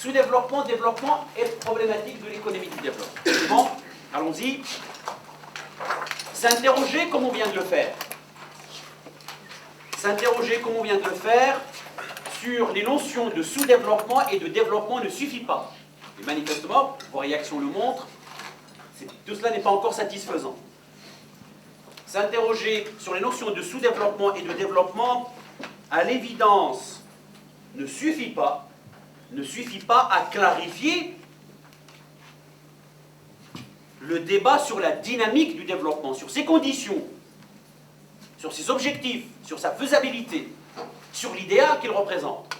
Sous-développement, développement et problématique de l'économie du développement. Bon, allons-y. S'interroger comme on vient de le faire. S'interroger comme on vient de le faire sur les notions de sous-développement et de développement ne suffit pas. Et manifestement, vos réactions le montrent, tout cela n'est pas encore satisfaisant. S'interroger sur les notions de sous-développement et de développement, à l'évidence, ne suffit pas à clarifier le débat sur la dynamique du développement, sur ses conditions, sur ses objectifs, sur sa faisabilité, sur l'idéal qu'il représente.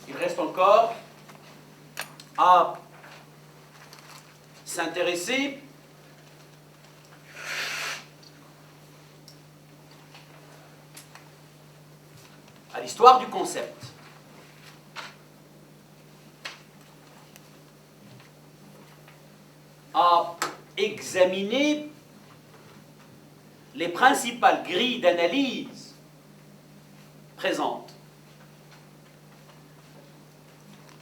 Il reste encore à s'intéresser à l'histoire du concept. À examiner les principales grilles d'analyse présentes,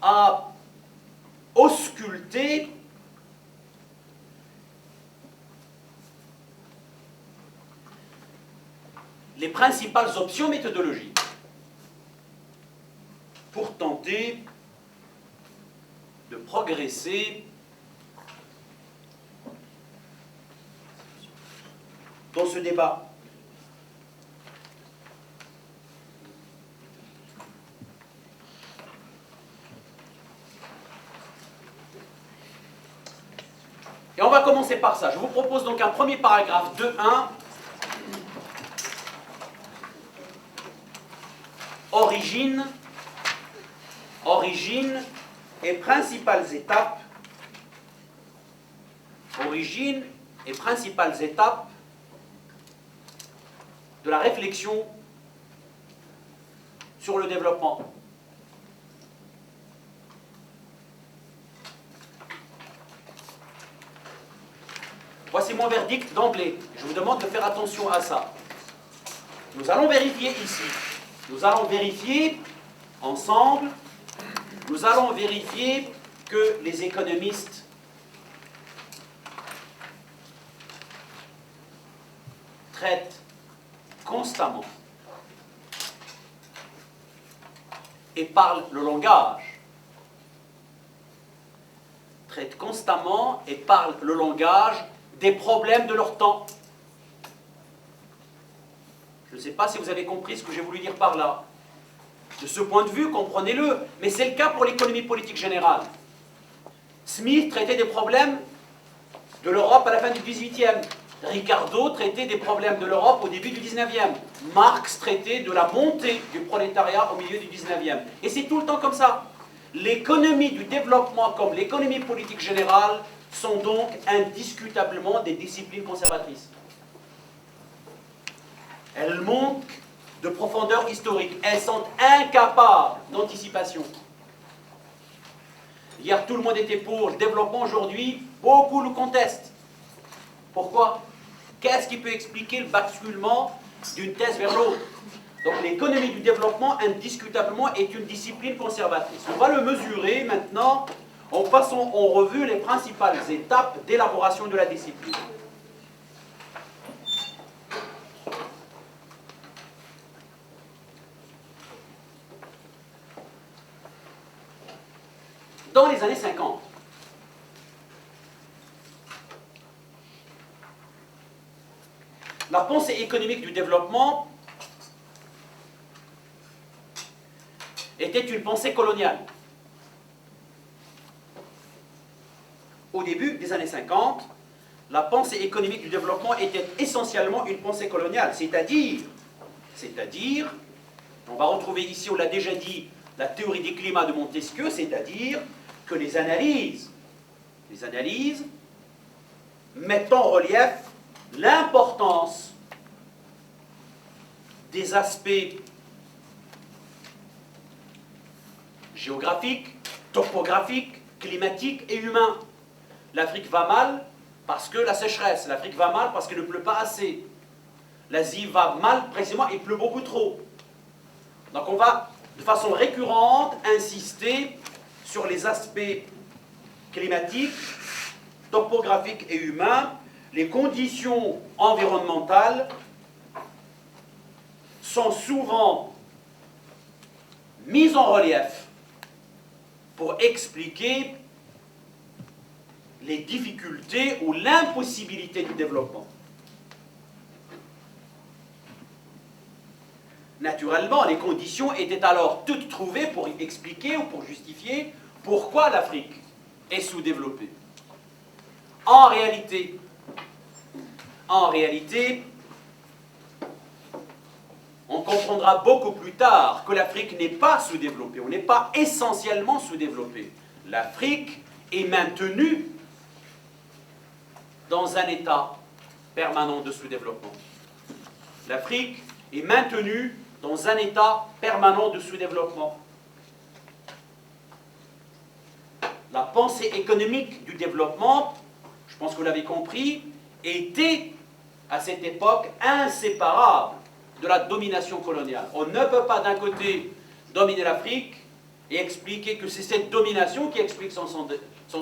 à ausculter les principales options méthodologiques pour tenter de progresser dans ce débat. Et on va commencer par ça. Je vous propose donc un premier paragraphe 2.1. Origine et principales étapes. Origine et principales étapes de la réflexion sur le développement. Voici mon verdict d'emblée. Je vous demande de faire attention à ça. Nous allons vérifier ici. Nous allons vérifier ensemble, nous allons vérifier que les économistes traitent constamment et parlent le langage. Traitent constamment et parlent le langage des problèmes de leur temps. Je ne sais pas si vous avez compris ce que j'ai voulu dire par là. De ce point de vue, comprenez-le, mais c'est le cas pour l'économie politique générale. Smith traitait des problèmes de l'Europe à la fin du XVIIIe. Ricardo traitait des problèmes de l'Europe au début du XIXe. Marx traitait de la montée du prolétariat au milieu du XIXe. Et c'est tout le temps comme ça. L'économie du développement comme l'économie politique générale sont donc indiscutablement des disciplines conservatrices. Elles manquent de profondeur historique. Elles sont incapables d'anticipation. Hier, tout le monde était pour le développement. Aujourd'hui, beaucoup le contestent. Pourquoi? Qu'est-ce qui peut expliquer le basculement d'une thèse vers l'autre? Donc l'économie du développement, indiscutablement, est une discipline conservatrice. On va le mesurer maintenant en passant en revue les principales étapes d'élaboration de la discipline. Dans les années 50, la pensée économique du développement était une pensée coloniale. Au début des années 50, la pensée économique du développement était essentiellement une pensée coloniale, c'est-à-dire, on va retrouver ici, on l'a déjà dit, la théorie des climats de Montesquieu, c'est-à-dire que les analyses mettent en relief l'importance des aspects géographiques, topographiques, climatiques et humains L'Afrique va mal parce que la sécheresse. L'Afrique va mal parce qu'il ne pleut pas assez. L'Asie va mal précisément, il pleut beaucoup trop. Donc on va de façon récurrente insister sur les aspects climatiques, topographiques et humains, les conditions environnementales sont souvent mises en relief pour expliquer les difficultés ou l'impossibilité du développement. Naturellement, les conditions étaient alors toutes trouvées pour expliquer ou pour justifier pourquoi l'Afrique est sous-développée. En réalité, on comprendra beaucoup plus tard que l'Afrique n'est pas sous-développée, on n'est pas essentiellement sous-développée. L'Afrique est maintenue dans un état permanent de sous-développement. L'Afrique est maintenue dans un état permanent de sous-développement. La pensée économique du développement, je pense que vous l'avez compris, était à cette époque inséparable de la domination coloniale. On ne peut pas d'un côté dominer l'Afrique et expliquer que c'est cette domination qui explique son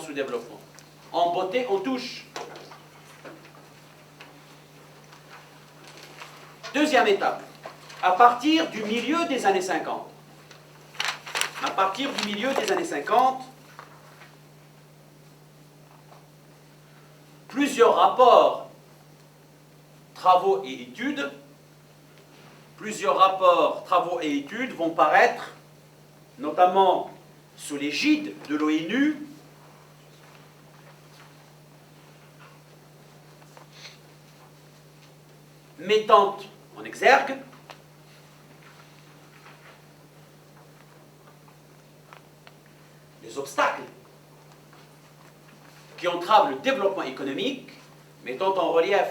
sous-développement. En beauté, on touche. Deuxième étape, à partir du milieu des années 50. À partir du milieu des années 50, plusieurs rapports, travaux et études vont paraître, notamment sous l'égide de l'ONU, mettant en exergue les obstacles qui entravent le développement économique, mettant en relief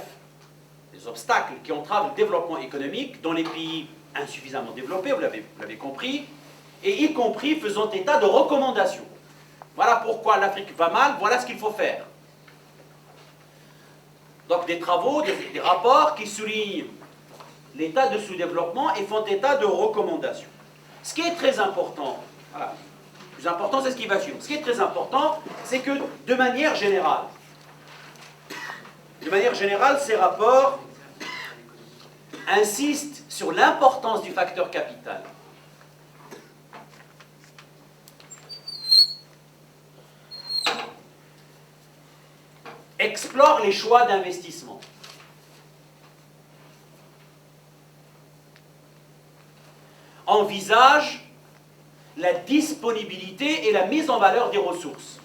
les obstacles qui entravent le développement économique dans les pays insuffisamment développés, vous l'avez compris, et y compris faisant état de recommandations. Voilà pourquoi l'Afrique va mal, voilà ce qu'il faut faire. Donc des travaux, des rapports qui soulignent l'état de sous-développement et font état de recommandations. Ce qui est très important, voilà, le plus important c'est ce qui va suivre. Ce qui est très important, c'est que de manière générale, ces rapports insistent sur l'importance du facteur capital. Explorent les choix d'investissement. Envisage la disponibilité et la mise en valeur des ressources.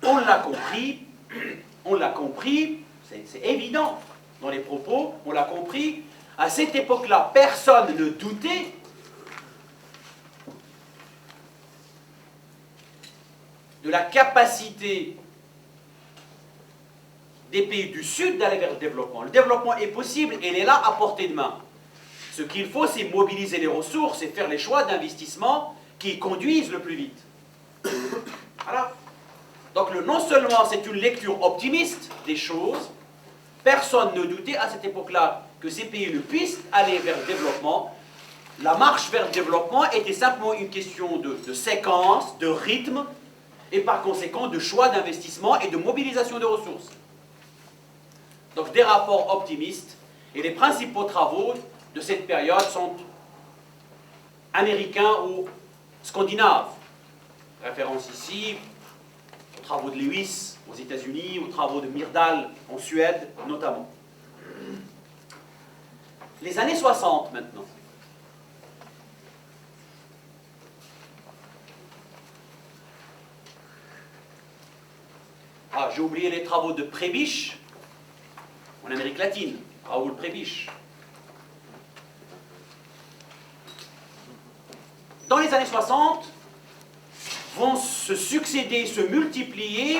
On l'a compris, c'est évident dans les propos, on l'a compris, à cette époque-là, personne ne doutait de la capacité des pays du Sud d'aller vers le développement. Le développement est possible et il est là à portée de main. Ce qu'il faut, c'est mobiliser les ressources et faire les choix d'investissement qui conduisent le plus vite. Voilà. Donc non seulement c'est une lecture optimiste des choses, personne ne doutait à cette époque-là que ces pays ne puissent aller vers le développement. La marche vers le développement était simplement une question de séquence, de rythme, et par conséquent de choix d'investissement et de mobilisation de ressources. Donc des rapports optimistes, et les principaux travaux de cette période sont américains ou scandinaves. Référence ici aux travaux de Lewis aux États-Unis, aux travaux de Myrdal en Suède notamment. Les années 60 maintenant. Ah, j'ai oublié les travaux de Prebisch en Amérique latine, Raoul Prebisch. Dans les années 60, vont se succéder, se multiplier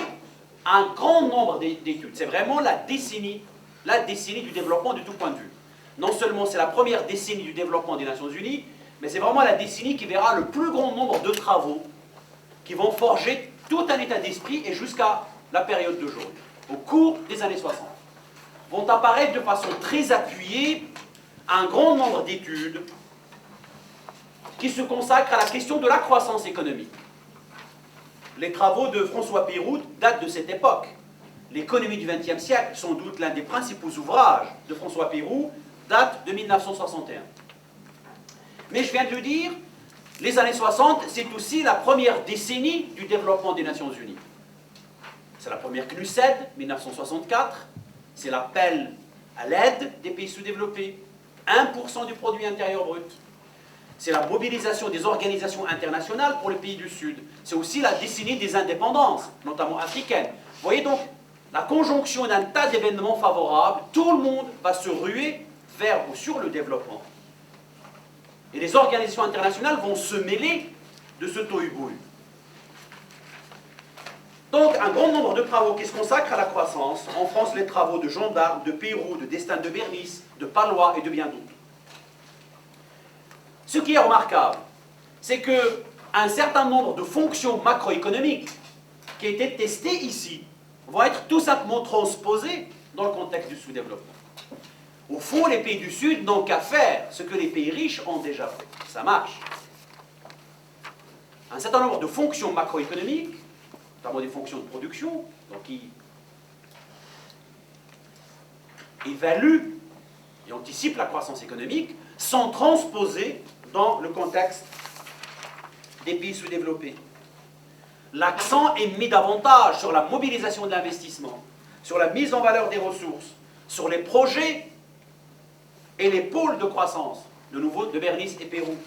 un grand nombre d'études. C'est vraiment la décennie du développement de tout point de vue. non seulement c'est la première décennie du développement des Nations Unies, mais c'est vraiment la décennie qui verra le plus grand nombre de travaux qui vont forger tout un état d'esprit et jusqu'à la période d'aujourd'hui. Au cours des années 60, vont apparaître de façon très appuyée un grand nombre d'études qui se consacrent à la question de la croissance économique. Les travaux de François Peyroux datent de cette époque. L'économie du XXe siècle, sans doute l'un des principaux ouvrages de François Peyroux, date de 1961. Mais je viens de le dire, les années 60, c'est aussi la première décennie du développement des Nations Unies. C'est la première CNUSED, 1964, c'est l'appel à l'aide des pays sous-développés, 1% du produit intérieur brut. C'est la mobilisation des organisations internationales pour les pays du Sud. C'est aussi la décennie des indépendances, notamment africaines. Vous voyez donc, la conjonction d'un tas d'événements favorables, tout le monde va se ruer vers ou sur le développement. Et les organisations internationales vont se mêler de ce tohu-bohu. Donc, un grand nombre de travaux qui se consacrent à la croissance. En France, les travaux de Jean d'Arc, de Peyroux, de Destin de Bernis, de Palois et de bien d'autres. Ce qui est remarquable, c'est qu'un certain nombre de fonctions macroéconomiques qui étaient testées ici vont être tout simplement transposées dans le contexte du sous-développement. Au fond, les pays du Sud n'ont qu'à faire ce que les pays riches ont déjà fait. Ça marche. Un certain nombre de fonctions macroéconomiques, notamment des fonctions de production, donc qui évaluent et anticipent la croissance économique, sont transposées dans le contexte des pays sous-développés. L'accent est mis davantage sur la mobilisation de l'investissement, sur la mise en valeur des ressources, sur les projets et les pôles de croissance, de nouveau de Bernis et Peyroux,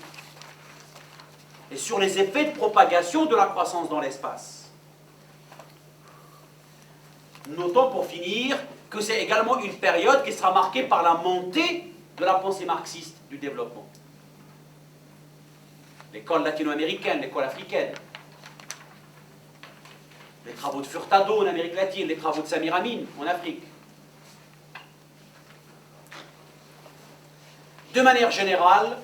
et sur les effets de propagation de la croissance dans l'espace. Notons pour finir que c'est également une période qui sera marquée par la montée de la pensée marxiste du développement. L'école latino-américaine, l'école africaine, les travaux de Furtado en Amérique latine, les travaux de Samir Amin en Afrique. De manière générale,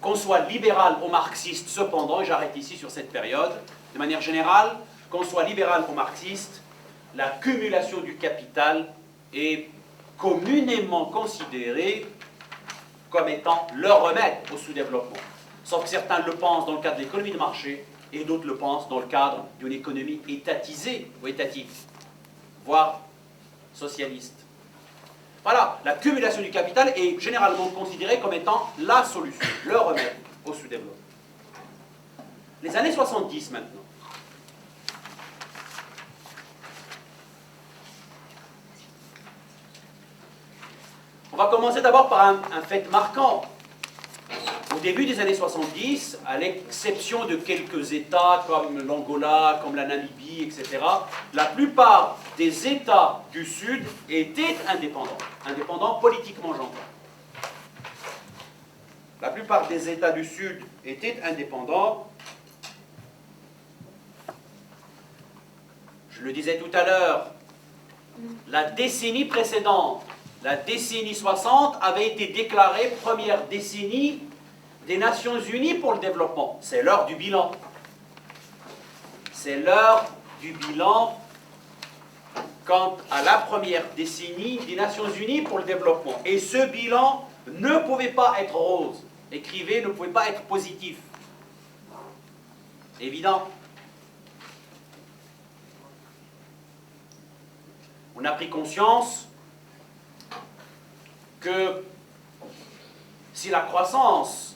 qu'on soit libéral ou marxiste, cependant, et j'arrête ici sur cette période, de manière générale, qu'on soit libéral ou marxiste, la cumulation du capital est communément considérée comme étant le remède au sous-développement. Sauf que certains le pensent dans le cadre de l'économie de marché et d'autres le pensent dans le cadre d'une économie étatisée ou étatique, voire socialiste. Voilà, la cumulation du capital est généralement considérée comme étant la solution, le remède au sous-développement. Les années 70 maintenant. On va commencer d'abord par un fait marquant. Au début des années 70, à l'exception de quelques États comme l'Angola, comme la Namibie, etc., la plupart des États du Sud étaient indépendants. Indépendants politiquement, j'entends. La plupart des États du Sud étaient indépendants. Je le disais tout à l'heure, la décennie précédente, la décennie 60, avait été déclarée première décennie des Nations Unies pour le développement. C'est l'heure du bilan. C'est l'heure du bilan quant à la première décennie des Nations Unies pour le développement. Et ce bilan ne pouvait pas être rose. Écrivez, ne pouvait pas être positif. Évident. On a pris conscience que si la croissance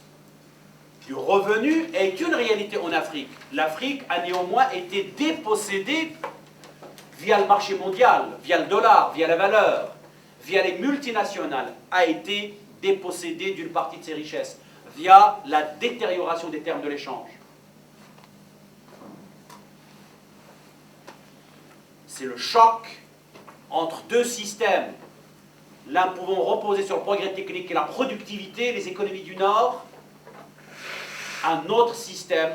du revenu est une réalité en Afrique, l'Afrique a néanmoins été dépossédée via le marché mondial, via le dollar, via la valeur, via les multinationales, a été dépossédée d'une partie de ses richesses, via la détérioration des termes de l'échange. C'est le choc entre deux systèmes, l'un pouvant reposer sur le progrès technique et la productivité, les économies du Nord, un autre système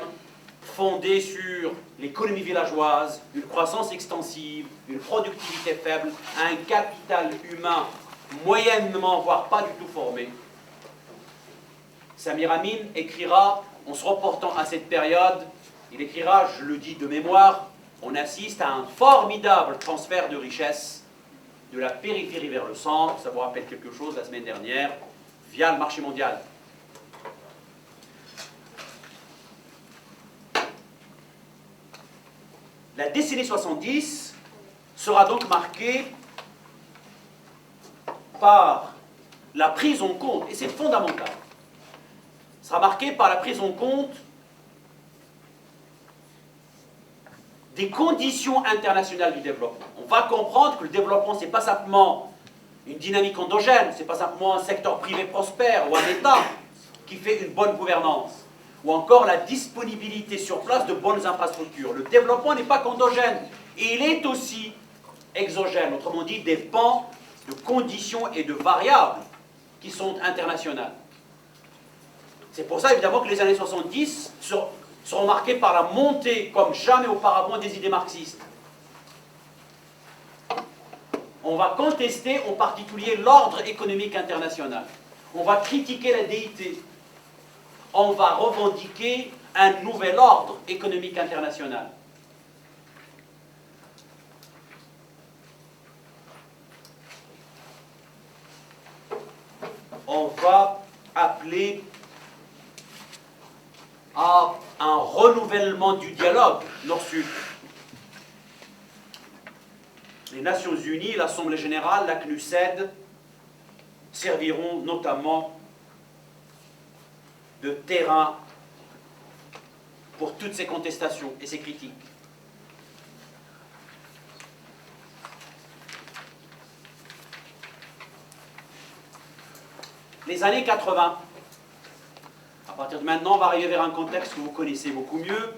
fondé sur l'économie villageoise, une croissance extensive, une productivité faible, un capital humain moyennement, voire pas du tout formés. Samir Amin écrira, en se reportant à cette période, il écrira, je le dis de mémoire, on assiste à un formidable transfert de richesse de la périphérie vers le centre, ça vous rappelle quelque chose la semaine dernière, via le marché mondial. La décennie 70 sera donc marquée par la prise en compte, et c'est fondamental, sera marquée par la prise en compte des conditions internationales du développement. On va comprendre que le développement, ce n'est pas simplement une dynamique endogène, ce n'est pas simplement un secteur privé prospère ou un État qui fait une bonne gouvernance, ou encore la disponibilité sur place de bonnes infrastructures. Le développement n'est pas qu'endogène, et il est aussi exogène, autrement dit, dépend de conditions et de variables qui sont internationales. C'est pour ça, évidemment, que les années 70 seront marquées par la montée, comme jamais auparavant, des idées marxistes. On va contester en particulier l'ordre économique international. On va critiquer la déité. On va revendiquer un nouvel ordre économique international. On va appeler à un renouvellement du dialogue Nord-Sud. Les Nations Unies, l'Assemblée Générale, la CNUSED serviront notamment de terrain pour toutes ces contestations et ces critiques. Les années 80. À partir de maintenant, on va arriver vers un contexte que vous connaissez beaucoup mieux.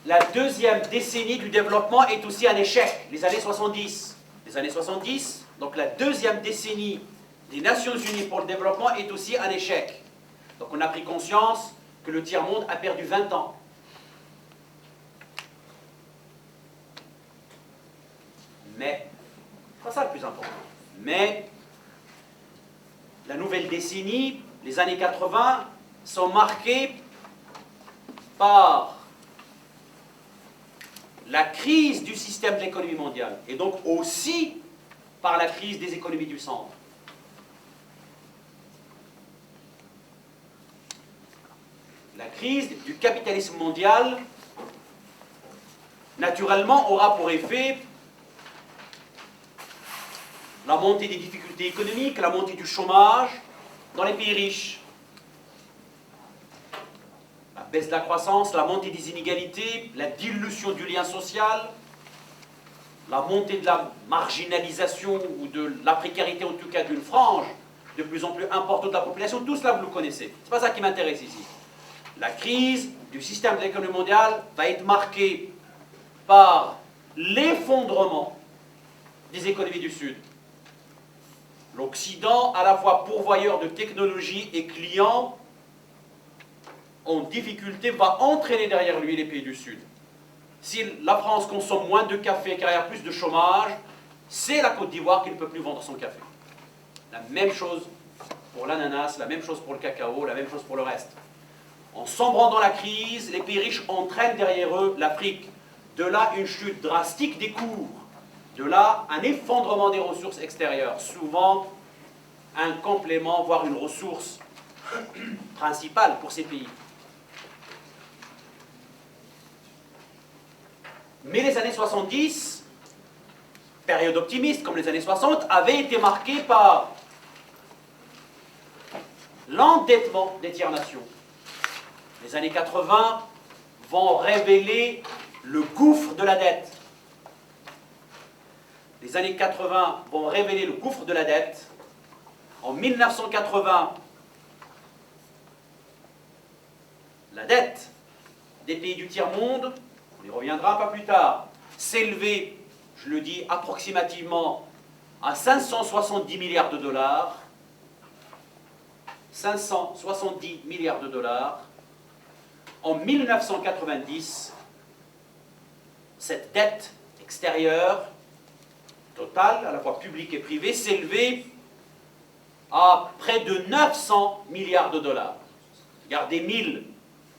La deuxième décennie du développement est aussi un échec, les années 70. Les années 70, donc la deuxième décennie des Nations Unies pour le développement est aussi un échec. Donc on a pris conscience que le tiers-monde a perdu 20 ans. Mais, c'est pas ça le plus important, mais la nouvelle décennie, les années 80, sont marquées par la crise du système de l'économie mondiale, et donc aussi par la crise des économies du centre. La crise du capitalisme mondial, naturellement, aura pour effet la montée des difficultés économiques, la montée du chômage dans les pays riches, la baisse de la croissance, la montée des inégalités, la dilution du lien social, la montée de la marginalisation ou de la précarité, en tout cas d'une frange de plus en plus importante de la population. Tout cela, vous le connaissez. Ce n'est pas ça qui m'intéresse ici. La crise du système de l'économie mondiale va être marquée par l'effondrement des économies du Sud. L'Occident, à la fois pourvoyeur de technologie et client, en difficulté, va entraîner derrière lui les pays du Sud. Si la France consomme moins de café car il y a plus de chômage, c'est la Côte d'Ivoire qui ne peut plus vendre son café. La même chose pour l'ananas, la même chose pour le cacao, la même chose pour le reste. En sombrant dans la crise, les pays riches entraînent derrière eux l'Afrique. De là, une chute drastique des cours. De là, un effondrement des ressources extérieures. Souvent, un complément, voire une ressource principale pour ces pays. Mais les années 70, période optimiste comme les années 60, avaient été marquées par l'endettement des tiers-nations. Les années 80 vont révéler le gouffre de la dette. Les années 80 vont révéler le gouffre de la dette. En 1980, la dette des pays du tiers-monde, on y reviendra un peu plus tard, s'élevait, je le dis approximativement, à 570 milliards de dollars. 570 milliards de dollars. En 1990, cette dette extérieur total, à la fois public et privé, s'élevait à près de 900 milliards de dollars. Regardez 1000,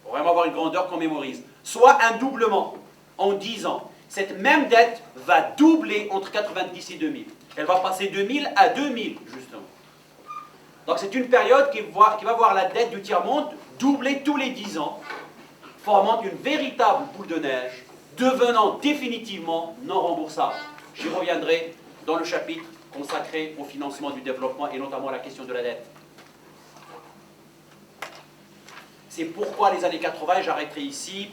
pour vraiment avoir une grandeur qu'on mémorise. Soit un doublement en 10 ans. Cette même dette va doubler entre 90 et 2000. Elle va passer de 1000 à 2000, justement. Donc c'est une période qui va voir la dette du tiers-monde doubler tous les 10 ans, formant une véritable boule de neige, devenant définitivement non remboursable. J'y reviendrai dans le chapitre consacré au financement du développement et notamment à la question de la dette. C'est pourquoi les années 80, et j'arrêterai ici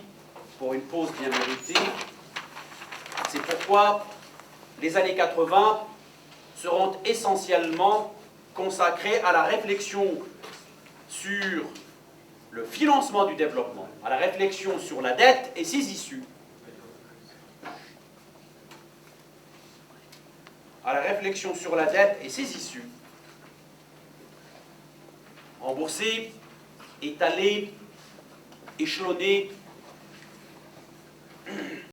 pour une pause bien méritée, c'est pourquoi les années 80 seront essentiellement consacrées à la réflexion sur le financement du développement, à la réflexion sur la dette et ses issues, à la réflexion sur la dette et ses issues, remboursées, étalées, échelonnées,